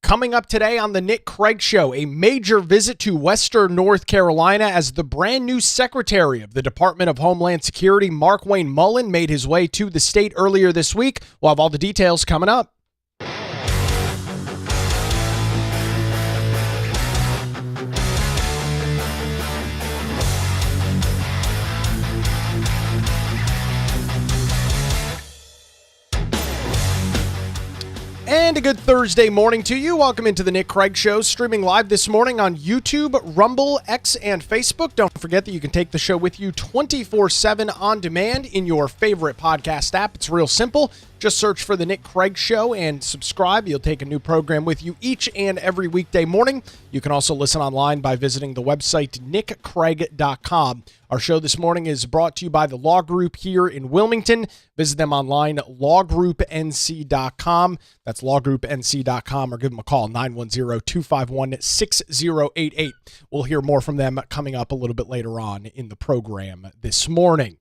Coming up today on the Nick Craig Show, a major visit to Western North Carolina as the brand new Secretary of the Department of Homeland Security, Markwayne Mullin, made his way to the state earlier this week. We'll have all the details coming up. And a good Thursday morning to you. Welcome into the Nick Craig Show, streaming live this morning on YouTube, Rumble, X, and Facebook. Don't forget that you can take the show with you 24/7 on demand in your favorite podcast app. It's real simple. Just search for the Nick Craig Show and subscribe. You'll take a new program with you each and every weekday morning. You can also listen online by visiting the website nickcraig.com. Our show this morning is brought to you by the Law Group here in Wilmington. Visit them online, lawgroupnc.com. That's lawgroupnc.com, or give them a call, 910-251-6088. We'll hear more from them coming up a little bit later on in the program this morning.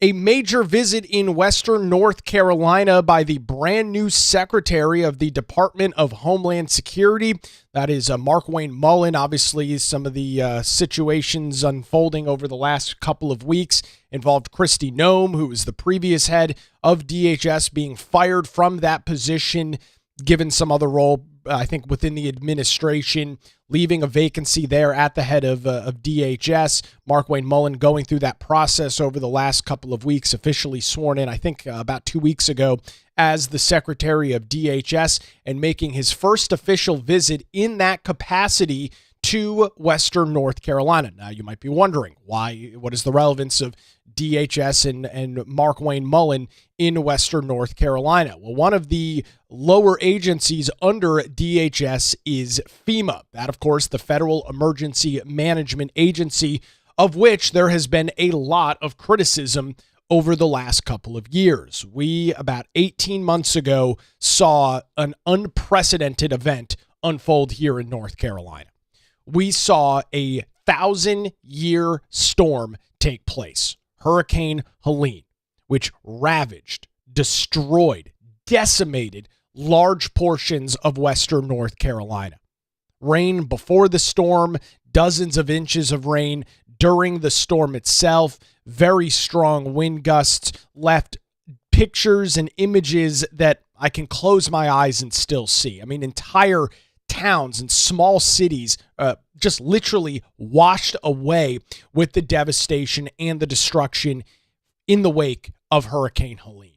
A major visit in Western North Carolina by the brand new Secretary of the Department of Homeland Security. That is Markwayne Mullin. Obviously, some of the situations unfolding over the last couple of weeks involved Kristi Noem, who was the previous head of DHS, being fired from that position, given some other role, I think, within the administration, leaving a vacancy there at the head of DHS. Markwayne Mullin going through that process over the last couple of weeks, officially sworn in, I think, about 2 weeks ago as the Secretary of DHS, and making his first official visit in that capacity to Western North Carolina. Now, you might be wondering, what is the relevance of DHS and Markwayne Mullin in Western North Carolina? Well, one of the lower agencies under DHS is FEMA. That, of course, the Federal Emergency Management Agency, of which there has been a lot of criticism over the last couple of years. We, about 18 months ago, saw an unprecedented event unfold here in North Carolina. We saw a 1,000-year storm take place, Hurricane Helene, which ravaged, destroyed, decimated large portions of Western North Carolina. Rain before the storm, dozens of inches of rain during the storm itself, very strong wind gusts, left pictures and images that I can close my eyes and still see. I mean, entire towns and small cities just literally washed away with the devastation and the destruction in the wake of Hurricane Helene.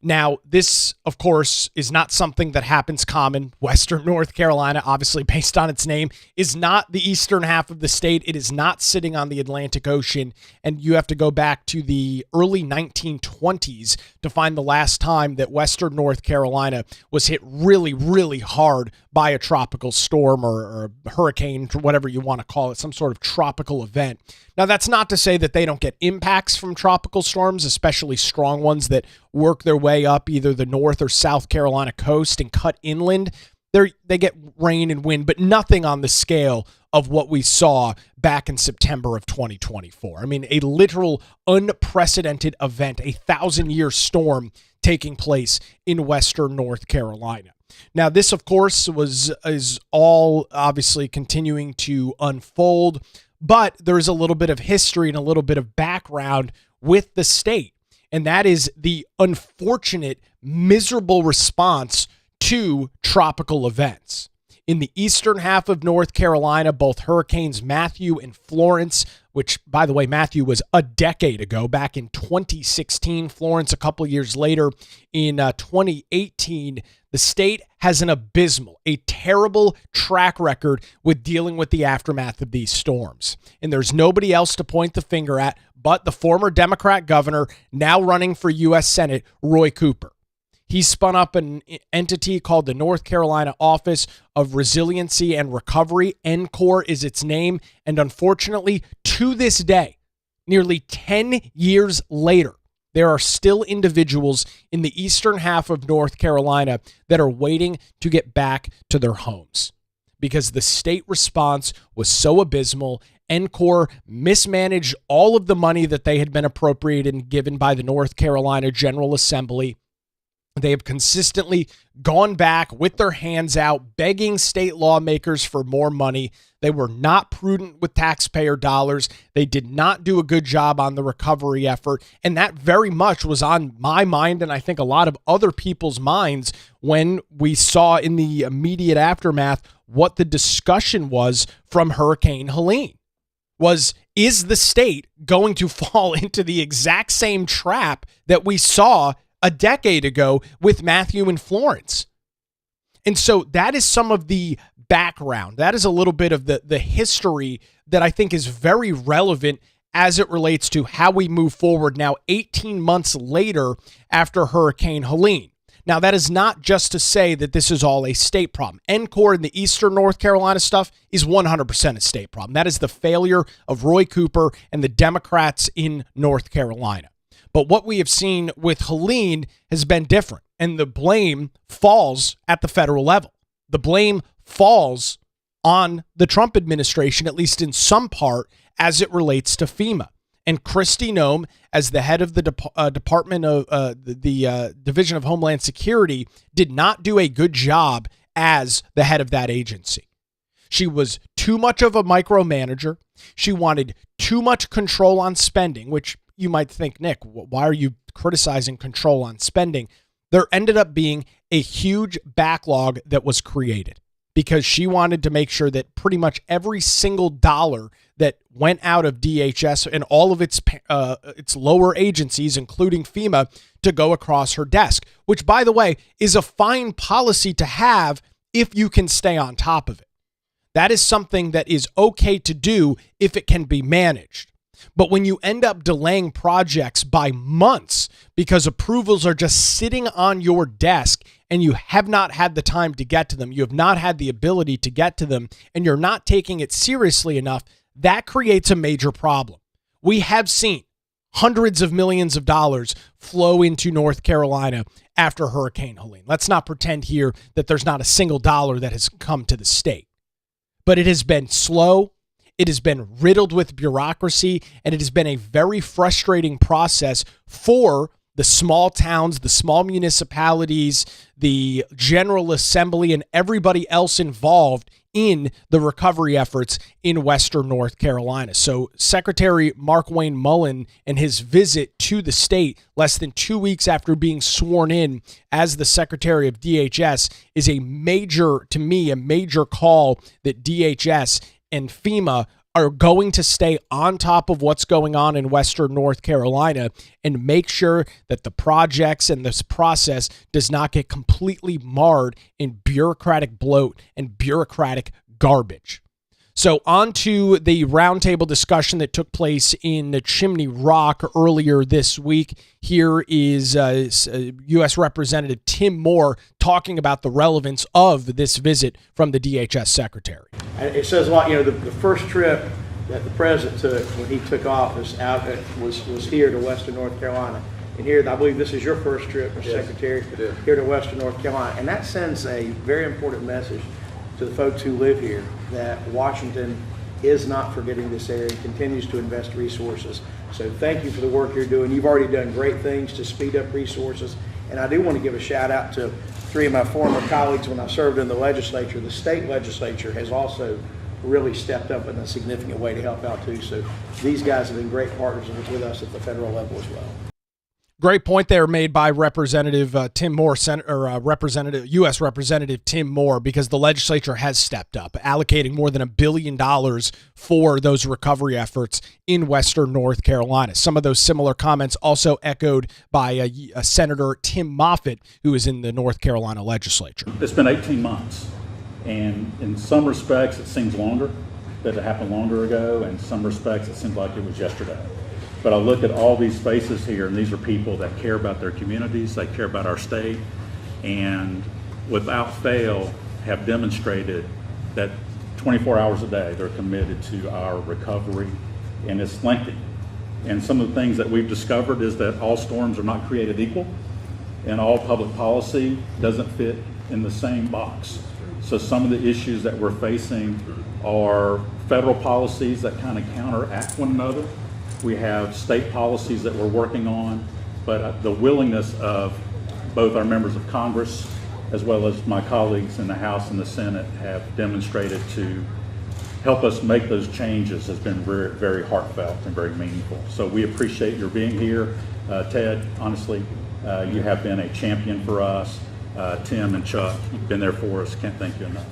Now, this, of course, is not something that happens common. Western North Carolina, obviously based on its name, is not the eastern half of the state. It is not sitting on the Atlantic Ocean, and you have to go back to the early 1920s to find the last time that Western North Carolina was hit really, really hard by a tropical storm or a hurricane, or whatever you want to call it, some sort of tropical event. Now, that's not to say that they don't get impacts from tropical storms, especially strong ones that work their way up either the North or South Carolina coast and cut inland. They get rain and wind, but nothing on the scale of what we saw back in September of 2024. I mean, a literal unprecedented event, a 1,000-year storm taking place in Western North Carolina. Now, this, of course, is all obviously continuing to unfold, but there's a little bit of history and a little bit of background with the state, and that is the unfortunate, miserable response to tropical events. In the eastern half of North Carolina, both Hurricanes Matthew and Florence, which, by the way, Matthew was a decade ago, back in 2016, Florence a couple years later in 2018, the state has an abysmal, a terrible track record with dealing with the aftermath of these storms. And there's nobody else to point the finger at but the former Democrat governor, now running for U.S. Senate, Roy Cooper. He spun up an entity called the North Carolina Office of Resiliency and Recovery. NCORE is its name. And unfortunately, to this day, nearly 10 years later, there are still individuals in the eastern half of North Carolina that are waiting to get back to their homes because the state response was so abysmal. NCORE mismanaged all of the money that they had been appropriated and given by the North Carolina General Assembly. They have consistently gone back with their hands out, begging state lawmakers for more money. They were not prudent with taxpayer dollars. They did not do a good job on the recovery effort. And that very much was on my mind, and I think a lot of other people's minds, when we saw in the immediate aftermath what the discussion was from Hurricane Helene. Is the state going to fall into the exact same trap that we saw a decade ago with Matthew and Florence? And so that is some of the background. That is a little bit of the history that I think is very relevant as it relates to how we move forward now 18 months later after Hurricane Helene. Now, that is not just to say that this is all a state problem. ENCOR in the eastern North Carolina stuff is 100% a state problem. That is the failure of Roy Cooper and the Democrats in North Carolina. But what we have seen with Helene has been different, and the blame falls at the federal level. The blame falls on the Trump administration, at least in some part, as it relates to FEMA. And Kristi Noem, as the head of the Department of the Division of Homeland Security, did not do a good job as the head of that agency. She was too much of a micromanager. She wanted too much control on spending, which you might think, Nick, why are you criticizing control on spending? There ended up being a huge backlog that was created because she wanted to make sure that pretty much every single dollar that went out of DHS and all of its lower agencies, including FEMA, to go across her desk, which, by the way, is a fine policy to have if you can stay on top of it. That is something that is okay to do if it can be managed. But when you end up delaying projects by months because approvals are just sitting on your desk and you have not had the time to get to them, you have not had the ability to get to them, and you're not taking it seriously enough, that creates a major problem. We have seen hundreds of millions of dollars flow into North Carolina after Hurricane Helene. Let's not pretend here that there's not a single dollar that has come to the state. But it has been slow. It has been riddled with bureaucracy, and it has been a very frustrating process for the small towns, the small municipalities, the General Assembly, and everybody else involved in the recovery efforts in Western North Carolina. So Secretary Markwayne Mullin and his visit to the state less than 2 weeks after being sworn in as the Secretary of DHS is a major call that DHS and FEMA are going to stay on top of what's going on in Western North Carolina and make sure that the projects and this process does not get completely marred in bureaucratic bloat and bureaucratic garbage. So on to the roundtable discussion that took place in Chimney Rock earlier this week. Here is U.S. Representative Tim Moore talking about the relevance of this visit from the DHS Secretary. It says a lot. You know, the first trip that the president took when he took office was here to Western North Carolina. And here, I believe this is your first trip, Mr. Secretary, here to Western North Carolina. And that sends a very important message to the folks who live here that Washington is not forgetting this area and continues to invest resources. So thank you for the work you're doing. You've already done great things to speed up resources. And I do want to give a shout out to three of my former colleagues when I served in the legislature. The state legislature has also really stepped up in a significant way to help out too. So these guys have been great partners with us at the federal level as well. Great point there made by Representative Tim Moore, U.S. Representative Tim Moore, because the legislature has stepped up, allocating more than $1 billion for those recovery efforts in Western North Carolina. Some of those similar comments also echoed by Senator Tim Moffitt, who is in the North Carolina legislature. It's been 18 months, and in some respects it seems longer, that it happened longer ago, and in some respects it seems like it was yesterday. But I look at all these faces here, and these are people that care about their communities, they care about our state, and without fail have demonstrated that 24 hours a day they're committed to our recovery, and it's lengthy. And some of the things that we've discovered is that all storms are not created equal, and all public policy doesn't fit in the same box. So some of the issues that we're facing are federal policies that kind of counteract one another. We have state policies that we're working on, but the willingness of both our members of Congress as well as my colleagues in the House and the Senate have demonstrated to help us make those changes has been very, very heartfelt and very meaningful. So we appreciate your being here. Ted, honestly, you have been a champion for us. Tim and Chuck, you've been there for us. Can't thank you enough.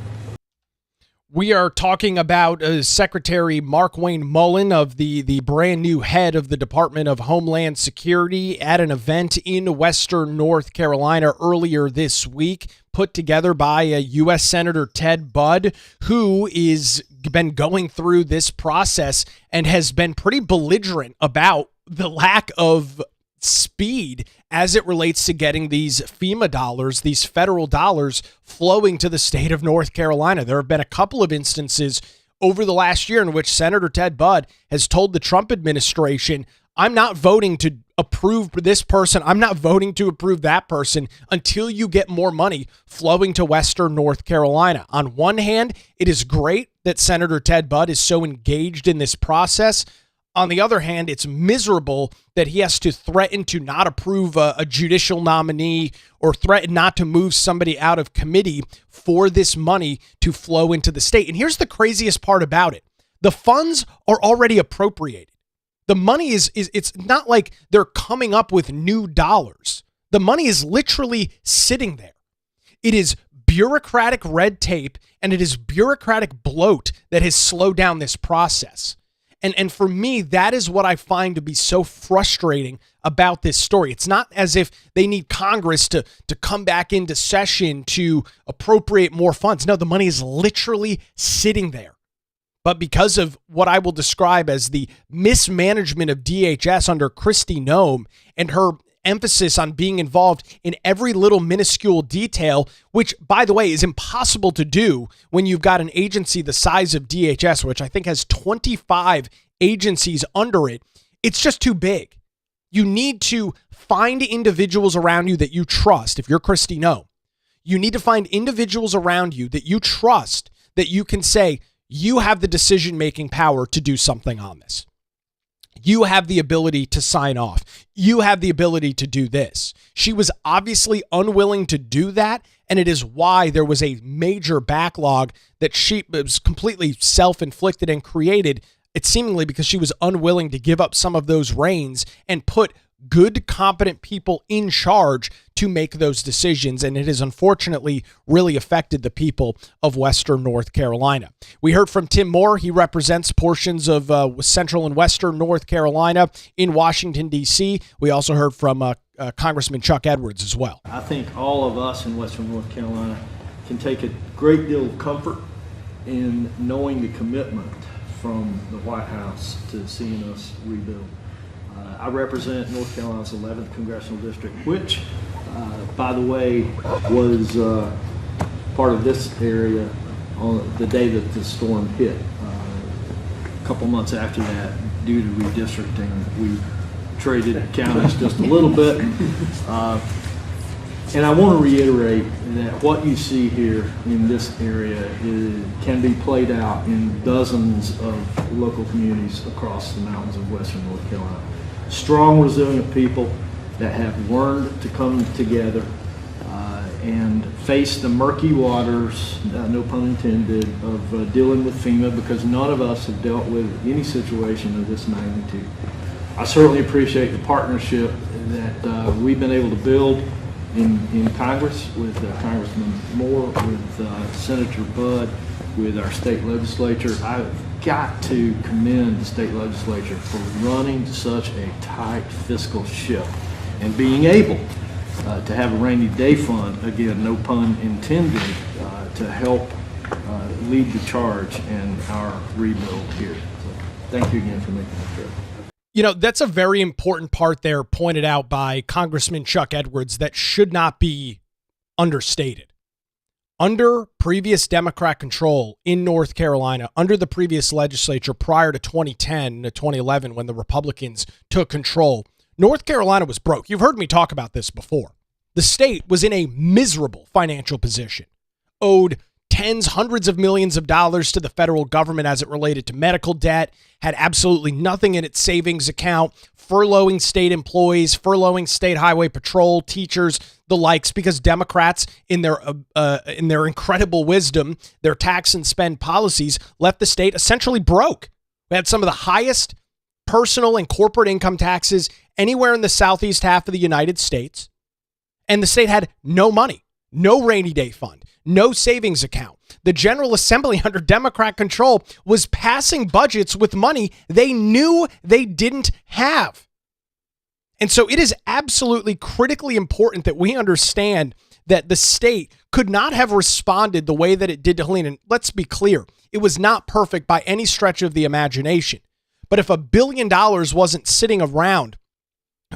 We are talking about Secretary Markwayne Mullin of the brand new head of the Department of Homeland Security at an event in Western North Carolina earlier this week, put together by U.S. Senator Ted Budd, who is been going through this process and has been pretty belligerent about the lack of speed as it relates to getting these FEMA dollars, these federal dollars, flowing to the state of North Carolina. There have been a couple of instances over the last year in which Senator Ted Budd has told the Trump administration, I'm not voting to approve this person, I'm not voting to approve that person until you get more money flowing to Western North Carolina. On one hand, it is great that Senator Ted Budd is so engaged in this process. On the other hand, it's miserable that he has to threaten to not approve a judicial nominee or threaten not to move somebody out of committee for this money to flow into the state. And here's the craziest part about it. The funds are already appropriated. The money it's not like they're coming up with new dollars. The money is literally sitting there. It is bureaucratic red tape and it is bureaucratic bloat that has slowed down this process. And for me, that is what I find to be so frustrating about this story. It's not as if they need Congress to come back into session to appropriate more funds. No, the money is literally sitting there. But because of what I will describe as the mismanagement of DHS under Kristi Noem and her emphasis on being involved in every little minuscule detail, which, by the way, is impossible to do when you've got an agency the size of DHS, which I think has 25 agencies under it. It's just too big. You need to find individuals around you that you trust. If you're Kristi Noem, you need to find individuals around you that you trust, that you can say, you have the decision-making power to do something on this. You have the ability to sign off. You have the ability to do this. She was obviously unwilling to do that, and it is why there was a major backlog that she was completely self-inflicted and created. It's seemingly because she was unwilling to give up some of those reins and put good, competent people in charge to make those decisions. And it has unfortunately really affected the people of Western North Carolina. We heard from Tim Moore. He represents portions of Central and Western North Carolina in Washington, D.C. We also heard from Congressman Chuck Edwards as well. I think all of us in Western North Carolina can take a great deal of comfort in knowing the commitment from the White House to seeing us rebuild. I represent North Carolina's 11th Congressional District, which, by the way, was part of this area on the day that the storm hit. A couple months after that, due to redistricting, we traded counties just a little bit. And I want to reiterate that what you see here in this area can be played out in dozens of local communities across the mountains of Western North Carolina. Strong, resilient people that have learned to come together and face the murky waters, no pun intended, of dealing with FEMA, because none of us have dealt with any situation of this magnitude. I certainly appreciate the partnership that we've been able to build in Congress with Congressman Moore, with Senator Budd, with our state legislature. I've got to commend the state legislature for running such a tight fiscal ship and being able to have a rainy day fund, again, no pun intended, to help lead the charge in our rebuild here. So thank you again for making that trip. You know, that's a very important part there pointed out by Congressman Chuck Edwards that should not be understated. Under previous Democrat control in North Carolina, under the previous legislature prior to 2010 to 2011 when the Republicans took control, North Carolina was broke. You've heard me talk about this before. The state was in a miserable financial position, owed tens, hundreds of millions of dollars to the federal government as it related to medical debt, had absolutely nothing in its savings account, furloughing state employees, furloughing state highway patrol, teachers, the likes, because Democrats, in their incredible wisdom, their tax and spend policies left the state essentially broke. We had some of the highest personal and corporate income taxes anywhere in the southeast half of the United States, and the state had no money, no rainy day fund, no savings account. The General Assembly under Democrat control was passing budgets with money they knew they didn't have. And so it is absolutely critically important that we understand that the state could not have responded the way that it did to Helene. And let's be clear, it was not perfect by any stretch of the imagination. But if $1 billion wasn't sitting around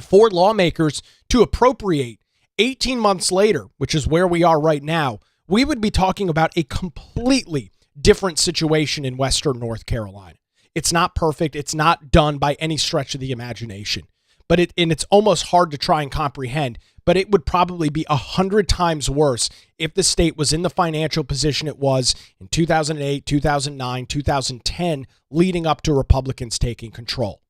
for lawmakers to appropriate 18 months later, which is where we are right now, we would be talking about a completely different situation in Western North Carolina. It's not perfect. It's not done by any stretch of the imagination. But it's almost hard to try and comprehend, but it would probably be 100 times worse if the state was in the financial position it was in 2008, 2009, 2010, leading up to Republicans taking control.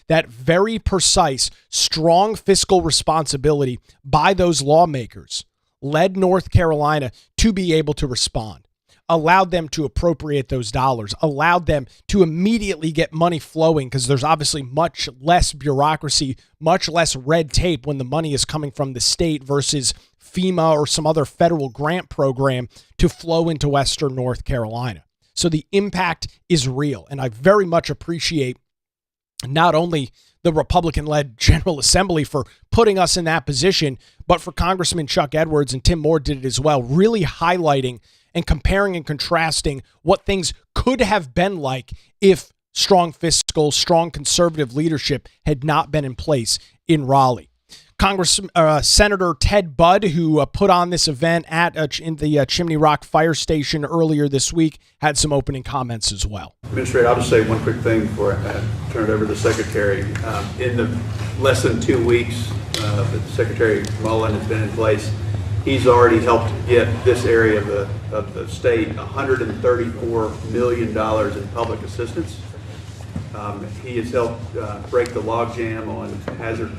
That very precise, strong fiscal responsibility by those lawmakers led North Carolina to be able to respond, allowed them to appropriate those dollars, allowed them to immediately get money flowing, because there's obviously much less bureaucracy, much less red tape when the money is coming from the state versus FEMA or some other federal grant program to flow into Western North Carolina. So the impact is real, and I very much appreciate not only the Republican-led General Assembly for putting us in that position, but for Congressman Chuck Edwards, and Tim Moore did it as well, really highlighting and comparing and contrasting what things could have been like if strong fiscal, strong conservative leadership had not been in place in Raleigh. Senator Ted Budd, who put on this event in the Chimney Rock fire station earlier this week, had some opening comments as well. Administrator, I'll just say one quick thing before I turn it over to the Secretary. In the less than 2 weeks that Secretary Mullin has been in place, he's already helped get this area of the state $134 million in public assistance. He has helped break the logjam on hazard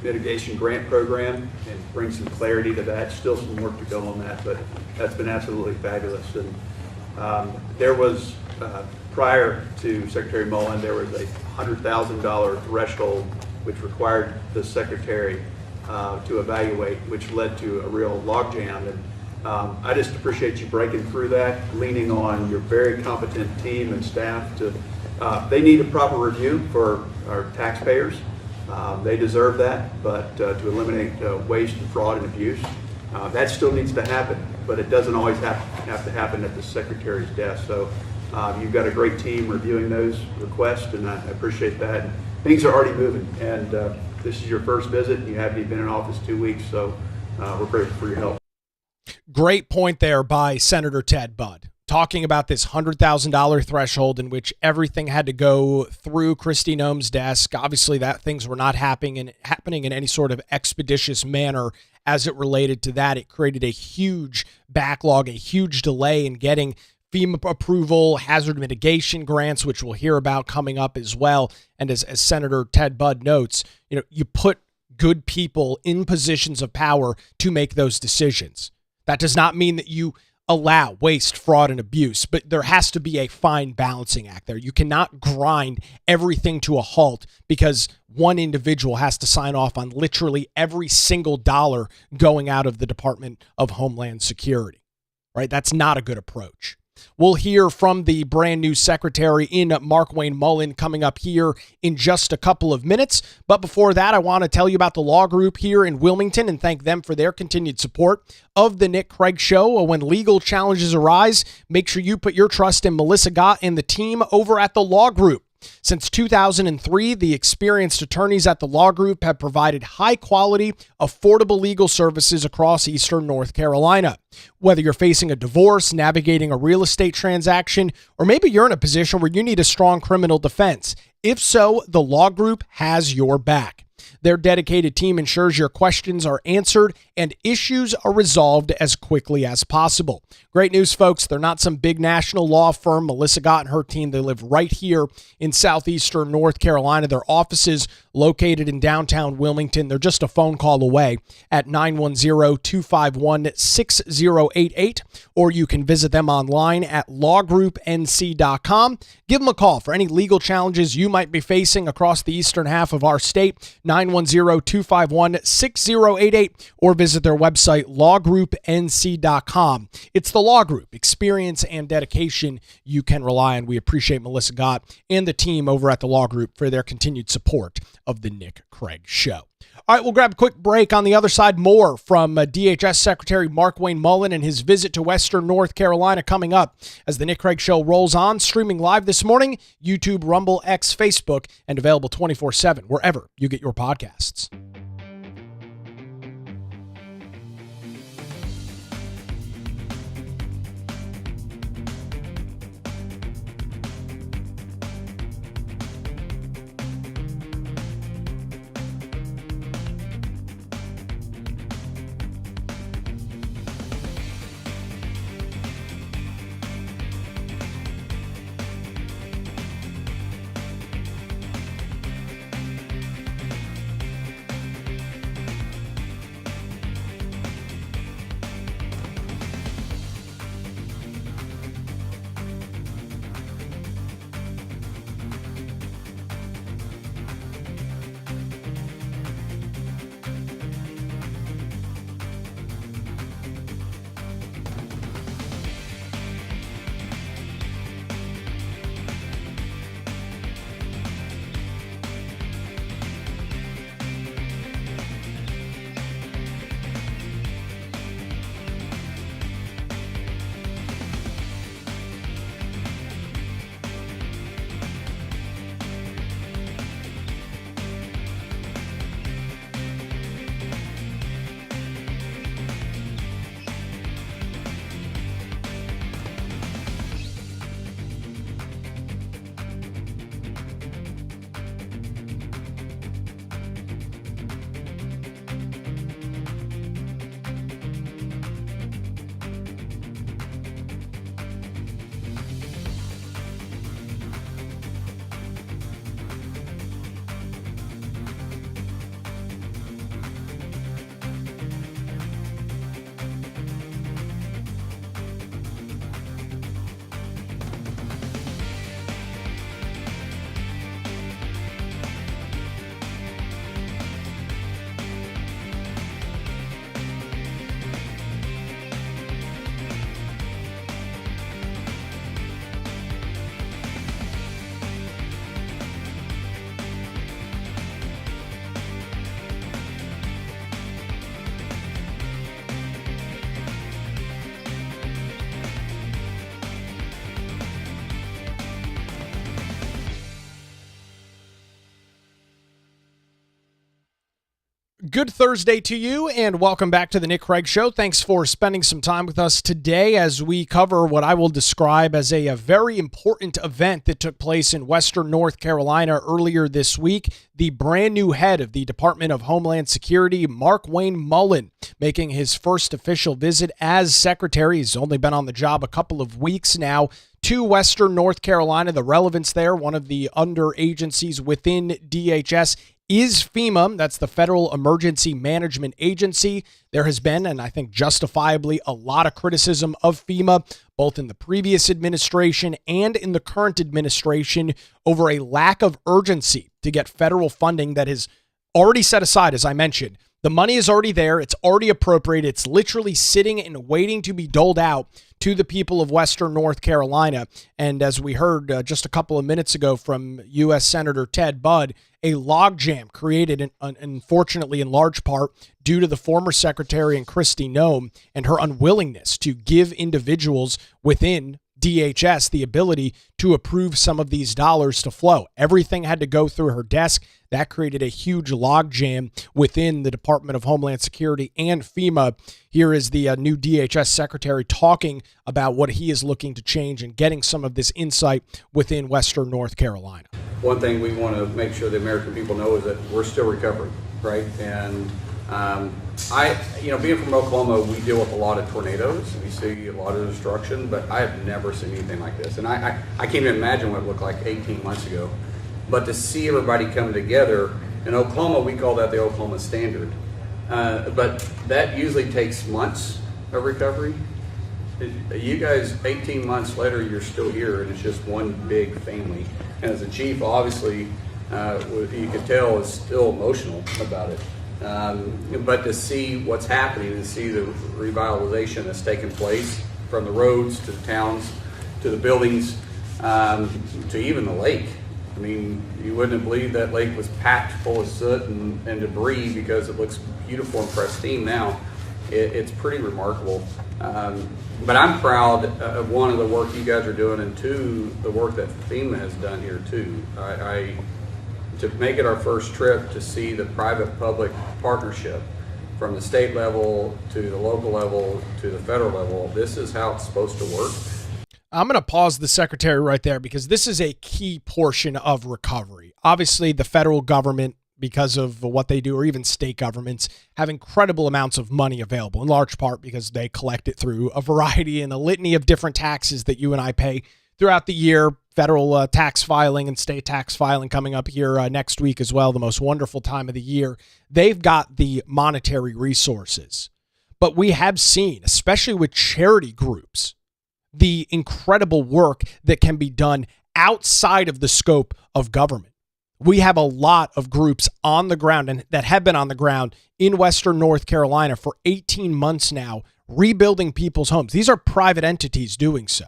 mitigation grant program and bring some clarity to that. Still some work to go on that, but that's been absolutely fabulous. And there was, prior to Secretary Mullin, there was a $100,000 threshold which required the Secretary to evaluate, which led to a real logjam. And I just appreciate you breaking through that, leaning on your very competent team and staff to they need a proper review for our taxpayers. They deserve that, but to eliminate waste and fraud and abuse, that still needs to happen, but it doesn't always have to happen at the Secretary's desk. So you've got a great team reviewing those requests, and I appreciate that. Things are already moving, and this is your first visit. You haven't been in office 2 weeks, so we're grateful for your help. Great point there by Senator Ted Budd, talking about this $100,000 threshold in which everything had to go through Kristi Noem's desk. Obviously, that things were not happening in any sort of expeditious manner as it related to that. It created a huge backlog, a huge delay in getting FEMA approval, hazard mitigation grants, which we'll hear about coming up as well. And as Senator Ted Budd notes, you put good people in positions of power to make those decisions. That does not mean that you allow waste, fraud, and abuse, but there has to be a fine balancing act there. You cannot grind everything to a halt because one individual has to sign off on literally every single dollar going out of the Department of Homeland Security, right? That's not a good approach. We'll hear from the brand new secretary in Markwayne Mullin coming up here in just a couple of minutes. But before that, I want to tell you about the law group here in Wilmington and thank them for their continued support of the Nick Craig Show. When legal challenges arise, make sure you put your trust in Melissa Gott and the team over at the law group. Since 2003, the experienced attorneys at the law group have provided high-quality, affordable legal services across Eastern North Carolina. Whether you're facing a divorce, navigating a real estate transaction, or maybe you're in a position where you need a strong criminal defense. If so, the law group has your back. Their dedicated team ensures your questions are answered and issues are resolved as quickly as possible. Great news, folks. They're not some big national law firm. Melissa Gott and her team, they live right here in southeastern North Carolina. Their offices located in downtown Wilmington. They're just a phone call away at 910-251-6088, or you can visit them online at lawgroupnc.com. Give them a call for any legal challenges you might be facing across the eastern half of our state, 910-251-6088, or visit their website, lawgroupnc.com. It's the Law Group, experience and dedication you can rely on. We appreciate Melissa Gott and the team over at the Law Group for their continued support of the Nick Craig Show. All right, we'll grab a quick break. On the other side, more from DHS Secretary Markwayne Mullin and his visit to Western North Carolina coming up as the Nick Craig Show rolls on, streaming live this morning, YouTube, Rumble, X, Facebook, and available 24/7 wherever you get your podcasts. Good Thursday to you, and welcome back to the Nick Craig Show. Thanks for spending some time with us today as we cover what I will describe as a very important event that took place in Western North Carolina earlier this week. The brand new head of the Department of Homeland Security, Markwayne Mullin, making his first official visit as secretary. He's only been on the job a couple of weeks now to Western North Carolina. The relevance there, one of the under agencies within DHS is FEMA. That's the Federal Emergency Management Agency. There has been, and I think justifiably, a lot of criticism of FEMA, both in the previous administration and in the current administration, over a lack of urgency to get federal funding that is already set aside, as I mentioned. The money is already there. It's already appropriated. It's literally sitting and waiting to be doled out to the people of Western North Carolina. And as we heard just a couple of minutes ago from U.S. Senator Ted Budd, a logjam created, unfortunately, in large part due to the former secretary and Kristi Noem and her unwillingness to give individuals within DHS the ability to approve some of these dollars to flow. Everything had to go through her desk. That created a huge logjam within the Department of Homeland Security and FEMA. Here is the new DHS secretary talking about what he is looking to change and getting some of this insight within Western North Carolina. one thing we want to make sure the American people know is that we're still recovering, right? And being from Oklahoma, we deal with a lot of tornadoes. We see a lot of destruction, but I have never seen anything like this. And I can't even imagine what it looked like 18 months ago. But to see everybody come together, in Oklahoma, we call that the Oklahoma Standard. But that usually takes months of recovery. You guys, 18 months later, you're still here, and it's just one big family. And as a chief, obviously, you could tell is still emotional about it. But to see what's happening, to see the revitalization that's taken place from the roads to the towns, to the buildings, to even the lake. I mean, you wouldn't have believed that lake was packed full of soot and debris because it looks beautiful and pristine now. It's pretty remarkable. But I'm proud of one of the work you guys are doing, and two, the work that FEMA has done here too. To make it our first trip to see the private-public partnership from the state level to the local level to the federal level, this is how it's supposed to work. I'm going to pause the secretary right there because this is a key portion of recovery. Obviously, the federal government, because of what they do, or even state governments, have incredible amounts of money available, in large part because they collect it through a variety and a litany of different taxes that you and I pay throughout the year. Federal tax filing and state tax filing coming up here next week as well, the most wonderful time of the year. They've got the monetary resources. But we have seen, especially with charity groups, the incredible work that can be done outside of the scope of government. We have a lot of groups on the ground and that have been on the ground in Western North Carolina for 18 months now, rebuilding people's homes. These are private entities doing so.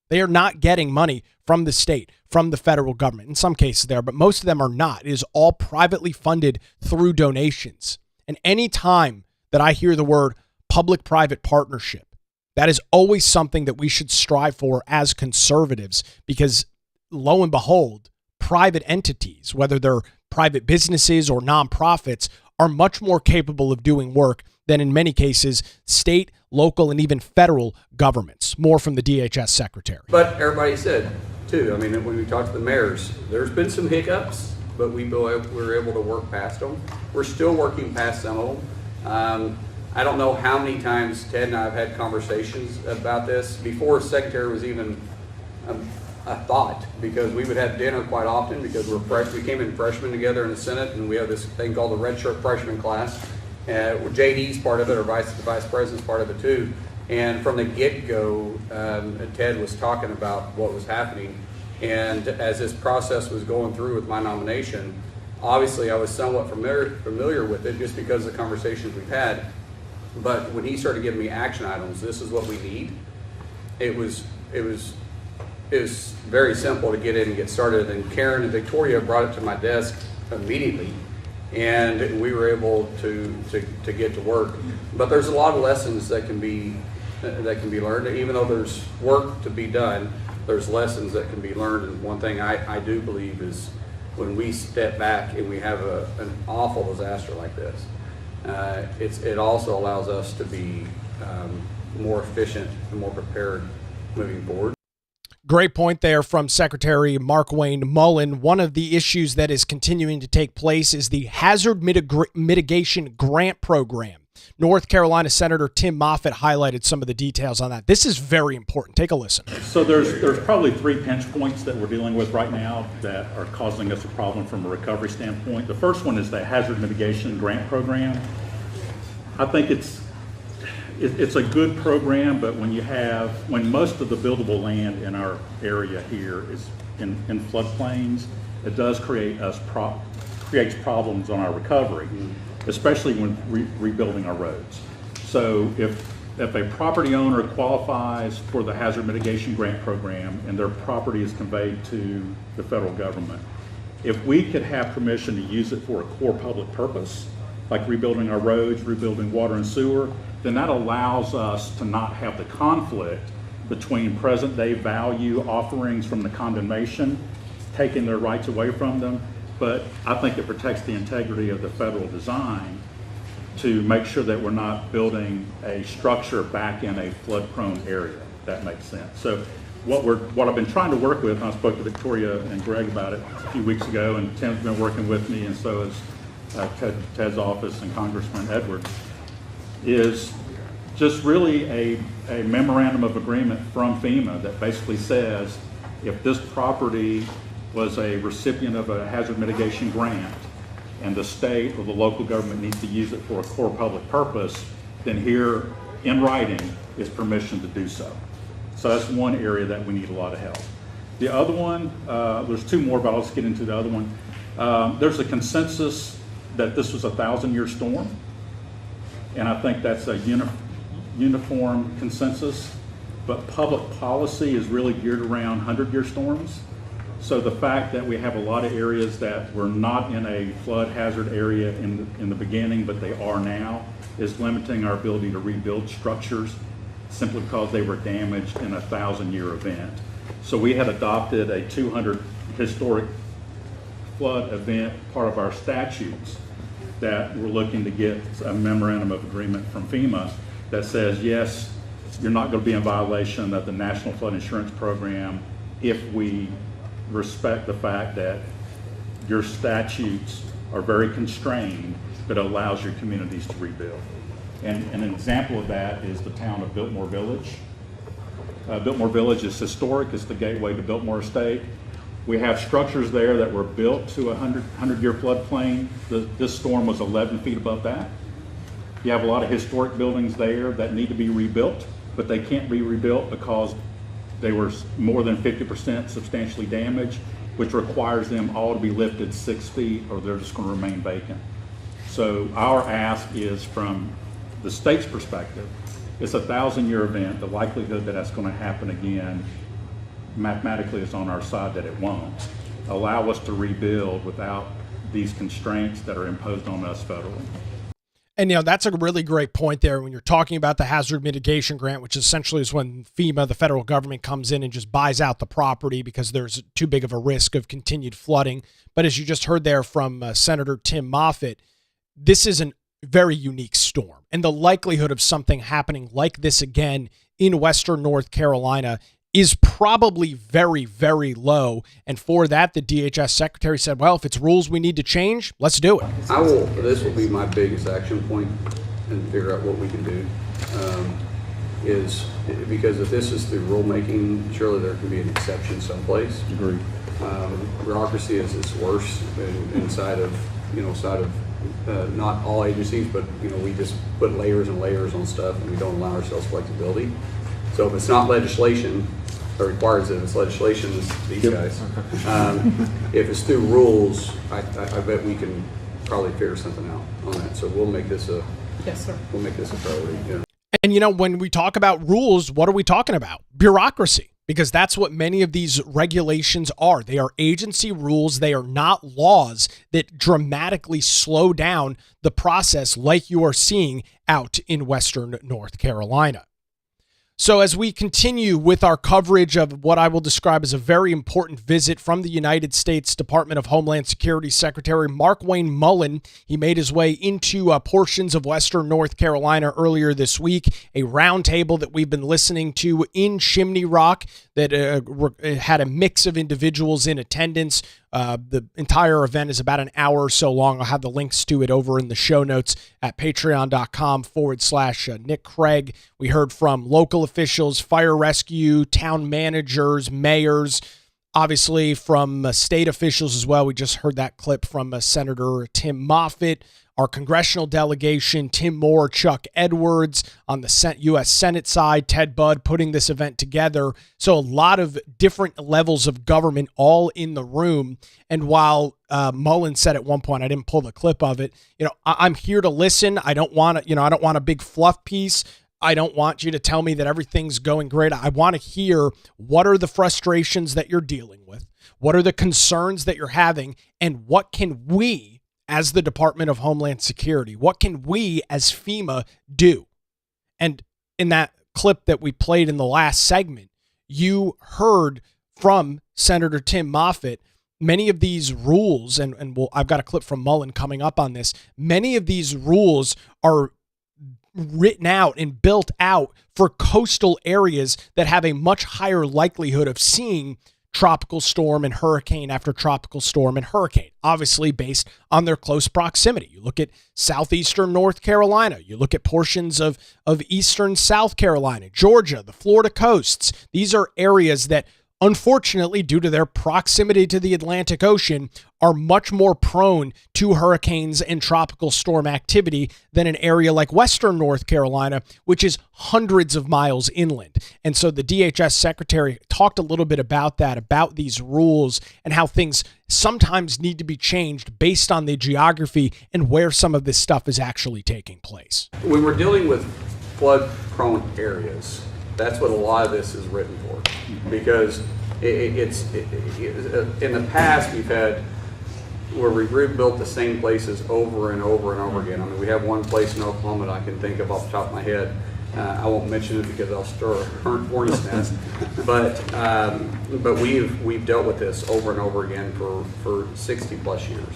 They are not getting money from the state, from the federal government. In some cases they are, but most of them are not. It is all privately funded through donations. And any time that I hear the word public-private partnership, that is always something that we should strive for as conservatives, because lo and behold, private entities, whether they're private businesses or nonprofits, are much more capable of doing work than in many cases state, local, and even federal governments. More from the DHS Secretary. But everybody said, too, I mean, when we talked to the mayors, there's been some hiccups, but we were able to work past them. We're still working past some of them. I don't know how many times Ted and I have had conversations about this before Secretary was even a thought, because we would have dinner quite often because we came in freshmen together in the Senate, and we have this thing called the Red Shirt Freshman Class. JD's part of it, or the Vice President's part of it too. And from the get-go, Ted was talking about what was happening. And as this process was going through with my nomination, obviously I was somewhat familiar with it just because of the conversations we've had. But when he started giving me action items, this is what we need. It was very simple to get in and get started. And Karen and Victoria brought it to my desk immediately, and we were able to get to work. But there's a lot of lessons that can be learned. Even though there's work to be done, there's lessons that can be learned. And one thing I do believe is when we step back and we have an awful disaster like this, it also allows us to be more efficient and more prepared moving forward. Great point there from Secretary Markwayne Mullin. One of the issues that is continuing to take place is the Hazard Mitigation Grant Program. North Carolina Senator Tim Moffitt highlighted some of the details on that. This is very important. Take a listen. So there's probably 3 pinch points that we're dealing with right now that are causing us a problem from a recovery standpoint. The first one is the Hazard Mitigation Grant Program. I think it's a good program, but when most of the buildable land in our area here is in floodplains, it does creates problems on our recovery, especially when rebuilding our roads. So if a property owner qualifies for the Hazard Mitigation Grant Program and their property is conveyed to the federal government, if we could have permission to use it for a core public purpose, like rebuilding our roads, rebuilding water and sewer, then that allows us to not have the conflict between present day value offerings from the condemnation, taking their rights away from them. But I think it protects the integrity of the federal design to make sure that we're not building a structure back in a flood prone area, if that makes sense. So what I've been trying to work with, and I spoke to Victoria and Greg about it a few weeks ago, and Tim's been working with me, and so has Ted's office and Congressman Edwards, is just really a memorandum of agreement from FEMA that basically says if this property was a recipient of a hazard mitigation grant and the state or the local government needs to use it for a core public purpose, then here in writing is permission to do so. So that's one area that we need a lot of help. The other one, there's two more, but I'll just get into the other one. There's a consensus that this was a 1,000-year storm, and I think that's a uniform consensus, but public policy is really geared around 100-year storms. So the fact that we have a lot of areas that were not in a flood hazard area in the beginning, but they are now, is limiting our ability to rebuild structures simply because they were damaged in a 1,000-year event. So we had adopted a 200 historic flood event part of our statutes that we're looking to get a memorandum of agreement from FEMA that says, yes, you're not going to be in violation of the National Flood Insurance Program if we respect the fact that your statutes are very constrained, but allows your communities to rebuild. And an example of that is the town of Biltmore Village. Biltmore Village is historic. It's the gateway to Biltmore Estate. We have structures there that were built to a 100-year floodplain. This storm was 11 feet above that. You have a lot of historic buildings there that need to be rebuilt, but they can't be rebuilt because they were more than 50% substantially damaged, which requires them all to be lifted 6 feet or they're just going to remain vacant. So our ask is from the state's perspective, it's a 1,000-year event. The likelihood that that's going to happen again, mathematically, is on our side that it won't. Allow us to rebuild without these constraints that are imposed on us federally. And, that's a really great point there when you're talking about the hazard mitigation grant, which essentially is when FEMA, the federal government, comes in and just buys out the property because there's too big of a risk of continued flooding. But as you just heard there from Senator Tim Moffitt, this is a very unique storm. And the likelihood of something happening like this again in Western North Carolina is probably very, very low. And for that, the DHS Secretary said, well, if it's rules we need to change, let's do it. This will be my biggest action point and figure out what we can do. Is because if this is through rulemaking, surely there can be an exception someplace. Agreed. Bureaucracy is worse inside of not all agencies, but we just put layers and layers on stuff and we don't allow ourselves flexibility. So if it's not legislation that requires it, if it's legislation, it's these guys. If it's through rules, I bet we can probably figure something out on that. So we'll make this a priority. Yeah. And when we talk about rules, what are we talking about? Bureaucracy. Because that's what many of these regulations are. They are agency rules. They are not laws that dramatically slow down the process like you are seeing out in Western North Carolina. So as we continue with our coverage of what I will describe as a very important visit from the United States Department of Homeland Security Secretary Markwayne Mullin, he made his way into portions of Western North Carolina earlier this week, a roundtable that we've been listening to in Chimney Rock that had a mix of individuals in attendance. The entire event is about an hour or so long. I'll have the links to it over in the show notes at patreon.com/Nick Craig. We heard from local officials, fire rescue, town managers, mayors, obviously from state officials as well. We just heard that clip from Senator Tim Moffitt, our congressional delegation, Tim Moore, Chuck Edwards on the U.S. Senate side, Ted Budd putting this event together. So a lot of different levels of government all in the room. And while Mullin said at one point, I didn't pull the clip of it, I'm here to listen. I don't want to, I don't want a big fluff piece. I don't want you to tell me that everything's going great. I want to hear what are the frustrations that you're dealing with? What are the concerns that you're having? And what can we, as the Department of Homeland Security, what can we as FEMA do? And in that clip that we played in the last segment, you heard from Senator Tim Moffitt, many of these rules, and I've got a clip from Mullin coming up on this, many of these rules are written out and built out for coastal areas that have a much higher likelihood of seeing tropical storm and hurricane after tropical storm and hurricane, obviously based on their close proximity. You look at southeastern North Carolina, you look at portions of eastern South Carolina, Georgia, the Florida coasts. These are areas that, unfortunately, due to their proximity to the Atlantic Ocean, are much more prone to hurricanes and tropical storm activity than an area like western North Carolina, which is hundreds of miles inland. And so the DHS secretary talked a little bit about that, about these rules and how things sometimes need to be changed based on the geography and where some of this stuff is actually taking place. When we're dealing with flood-prone areas, that's what a lot of this is written for, because it's in the past we've had where we've rebuilt the same places over and over and over again. I mean, we have one place in Oklahoma that I can think of off the top of my head. I won't mention it because I'll stir a hornet's nest. But we've dealt with this over and over again for 60 plus years.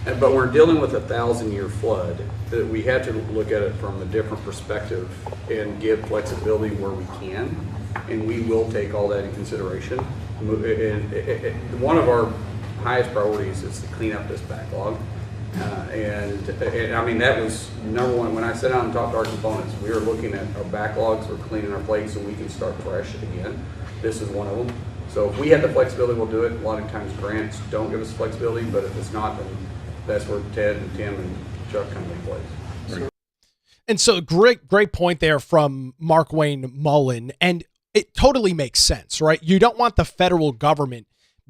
But we're dealing with a 1,000-year flood that we have to look at it from a different perspective and give flexibility where we can, and we will take all that in consideration. And one of our highest priorities is to clean up this backlog. And I mean, that was number one. When I sat down and talked to our components, we were looking at our backlogs, we're cleaning our plates so we can start fresh again. This is one of them. So if we have the flexibility, we'll do it. A lot of times grants don't give us flexibility, but if it's not, then that's where Ted and Tim and Chuck come into place. And so great point there from Markwayne Mullin. And it totally makes sense, right? You don't want the federal government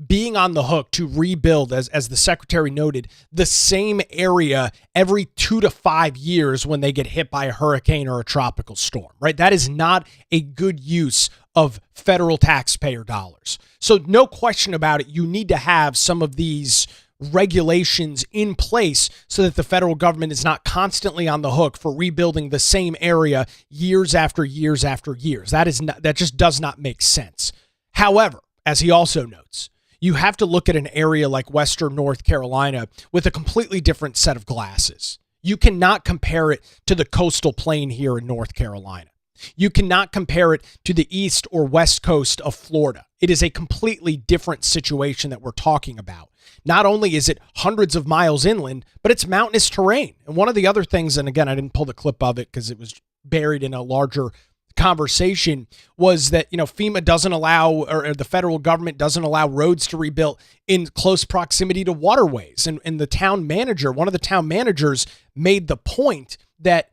being on the hook to rebuild, as the secretary noted, the same area every 2 to 5 years when they get hit by a hurricane or a tropical storm, right? That is not a good use of federal taxpayer dollars. So no question about it, you need to have some of these regulations in place so that the federal government is not constantly on the hook for rebuilding the same area years after years after years. That just does not make sense. However, as he also notes, you have to look at an area like western North Carolina with a completely different set of glasses. You cannot compare it to the coastal plain here in North Carolina. You cannot compare it to the east or west coast of Florida. It is a completely different situation that we're talking about. Not only is it hundreds of miles inland, but it's mountainous terrain. And one of the other things, and again, I didn't pull the clip of it because it was buried in a larger conversation, was that, FEMA doesn't allow, or the federal government doesn't allow roads to rebuild in close proximity to waterways. And the town manager, one of the town managers, made the point that,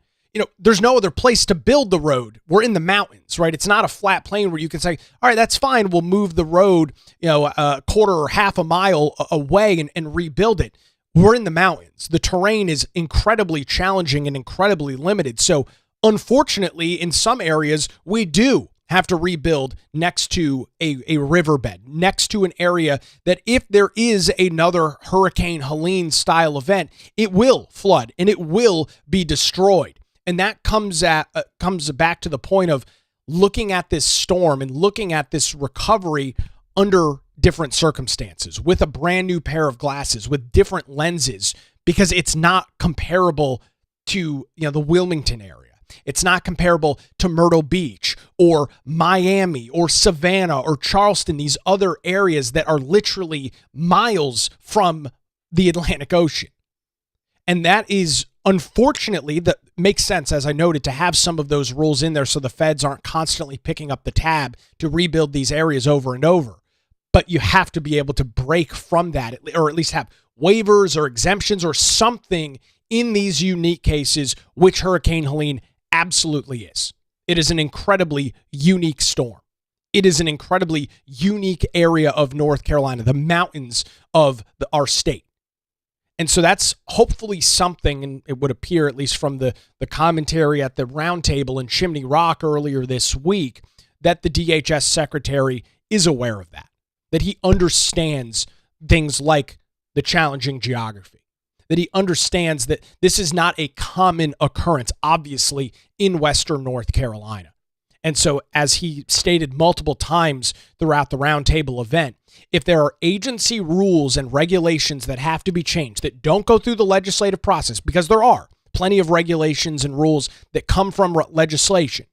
there's no other place to build the road. We're in the mountains, right? It's not a flat plain where you can say, all right, that's fine. We'll move the road, a quarter or half a mile away and rebuild it. We're in the mountains. The terrain is incredibly challenging and incredibly limited. So unfortunately, in some areas, we do have to rebuild next to a riverbed, next to an area that if there is another Hurricane Helene style event, it will flood and it will be destroyed. And that comes back to the point of looking at this storm and looking at this recovery under different circumstances, with a brand new pair of glasses, with different lenses, because it's not comparable to the Wilmington area. It's not comparable to Myrtle Beach or Miami or Savannah or Charleston, these other areas that are literally miles from the Atlantic Ocean. And that is, unfortunately, that makes sense, as I noted, to have some of those rules in there so the feds aren't constantly picking up the tab to rebuild these areas over and over. But you have to be able to break from that, or at least have waivers or exemptions or something in these unique cases, which Hurricane Helene absolutely is. It is an incredibly unique storm. It is an incredibly unique area of North Carolina, the mountains of our state. And so that's hopefully something, and it would appear, at least from the commentary at the roundtable in Chimney Rock earlier this week, that the DHS secretary is aware of that he understands things like the challenging geography, that he understands that this is not a common occurrence, obviously, in western North Carolina. And so, as he stated multiple times throughout the roundtable event, if there are agency rules and regulations that have to be changed that don't go through the legislative process, because there are plenty of regulations and rules that come from legislation.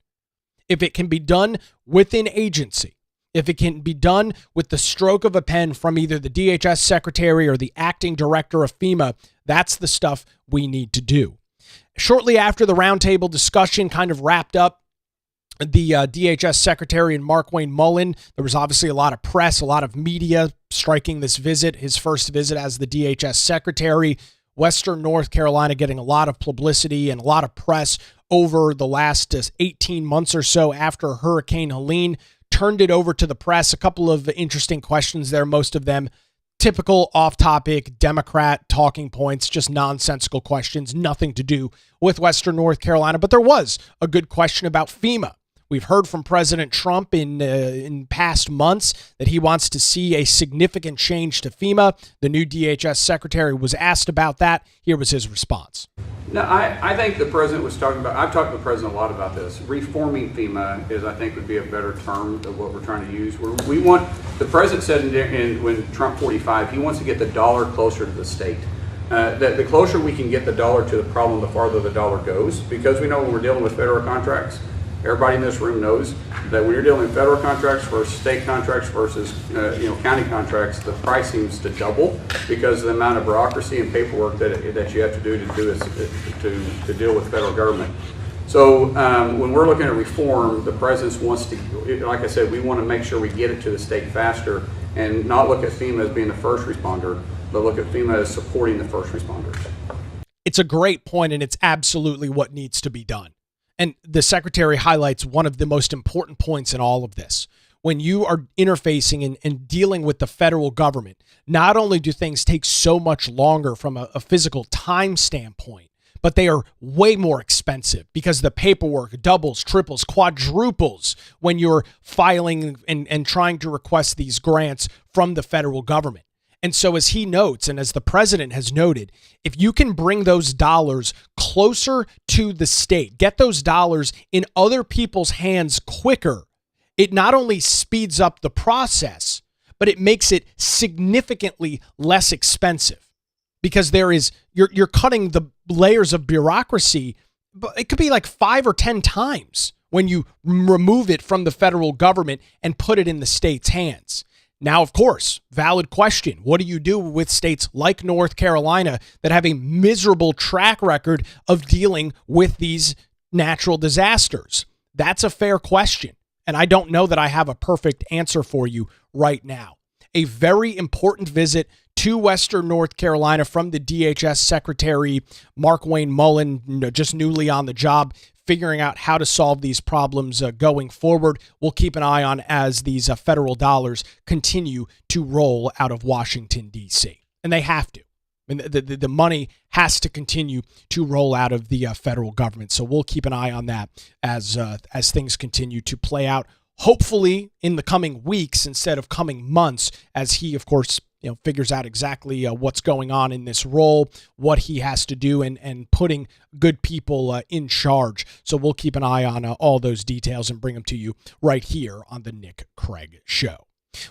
If it can be done within agency, if it can be done with the stroke of a pen from either the DHS secretary or the acting director of FEMA, that's the stuff we need to do. Shortly after the roundtable discussion kind of wrapped up, the DHS Secretary Markwayne Mullin, there was obviously a lot of press, a lot of media striking this visit, his first visit as the DHS Secretary. Western North Carolina getting a lot of publicity and a lot of press over the last 18 months or so after Hurricane Helene. Turned it over to the press. A couple of interesting questions there, most of them typical off-topic Democrat talking points, just nonsensical questions, nothing to do with Western North Carolina. But there was a good question about FEMA. We've heard from President Trump in past months that he wants to see a significant change to FEMA. The new DHS secretary was asked about that. Here was his response. No, I think the president was talking about, I've talked to the president a lot about this. Reforming FEMA is, I think, would be a better term of what we're trying to use. We want, the president said when Trump 45, he wants to get the dollar closer to the state. The closer we can get the dollar to the problem, the farther the dollar goes, because we know when we're dealing with federal contracts, everybody in this room knows that when you're dealing with federal contracts versus state contracts versus county contracts, the price seems to double because of the amount of bureaucracy and paperwork that you have to do to deal with federal government. So when we're looking at reform, the president wants to, like I said, we want to make sure we get it to the state faster and not look at FEMA as being the first responder, but look at FEMA as supporting the first responders. It's a great point, and it's absolutely what needs to be done. And the secretary highlights one of the most important points in all of this. When you are interfacing and dealing with the federal government, not only do things take so much longer from a physical time standpoint, but they are way more expensive because the paperwork doubles, triples, quadruples when you're filing and trying to request these grants from the federal government. And so as he notes, and as the president has noted, if you can bring those dollars closer to the state, get those dollars in other people's hands quicker, it not only speeds up the process, but it makes it significantly less expensive because you're cutting the layers of bureaucracy. But it could be like 5 or 10 times when you remove it from the federal government and put it in the state's hands. Now, of course, valid question. What do you do with states like North Carolina that have a miserable track record of dealing with these natural disasters? That's a fair question. And I don't know that I have a perfect answer for you right now. A very important visit to Western North Carolina from the DHS Secretary Markwayne Mullin, just newly on the job, figuring out how to solve these problems going forward. We'll keep an eye on as these federal dollars continue to roll out of Washington, D.C. And they have to. I mean, the money has to continue to roll out of the federal government. So we'll keep an eye on that as things continue to play out, hopefully in the coming weeks instead of coming months, as he, of course, figures out exactly what's going on in this role, what he has to do, and putting good people in charge. So we'll keep an eye on all those details and bring them to you right here on the Nick Craig Show.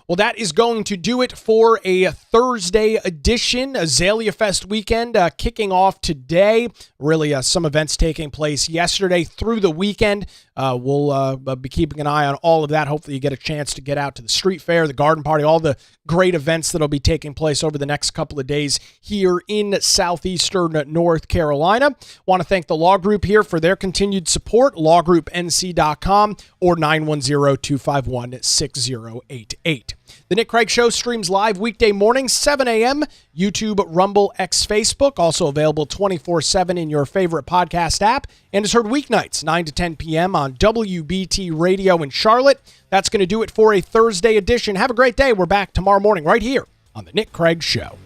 Well, that is going to do it for a Thursday edition, Azalea Fest weekend kicking off today. Really, some events taking place yesterday through the weekend. We'll be keeping an eye on all of that. Hopefully you get a chance to get out to the street fair, the garden party, all the great events that'll be taking place over the next couple of days here in southeastern North Carolina. Want to thank the Law Group here for their continued support, lawgroupnc.com or 910-251-6088. The Nick Craig Show streams live weekday mornings, 7 a.m., YouTube, Rumble, X, Facebook, also available 24/7 in your favorite podcast app, and is heard weeknights, 9 to 10 p.m. on WBT Radio in Charlotte. That's going to do it for a Thursday edition. Have a great day. We're back tomorrow morning right here on The Nick Craig Show.